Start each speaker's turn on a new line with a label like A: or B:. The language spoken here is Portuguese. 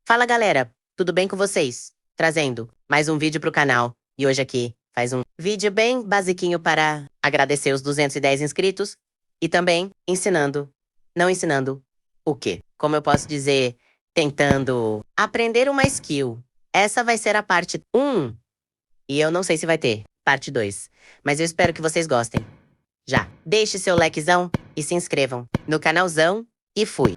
A: Fala galera, tudo bem com vocês? Trazendo mais um vídeo pro canal. E hoje aqui faz um vídeo bem basiquinho para agradecer os 210 inscritos e também não ensinando o quê? Como eu posso dizer, tentando aprender uma skill. Essa vai ser a parte 1 e eu não sei se vai ter parte 2, mas eu espero que vocês gostem. Já deixe seu likezão e se inscrevam no canalzão e fui!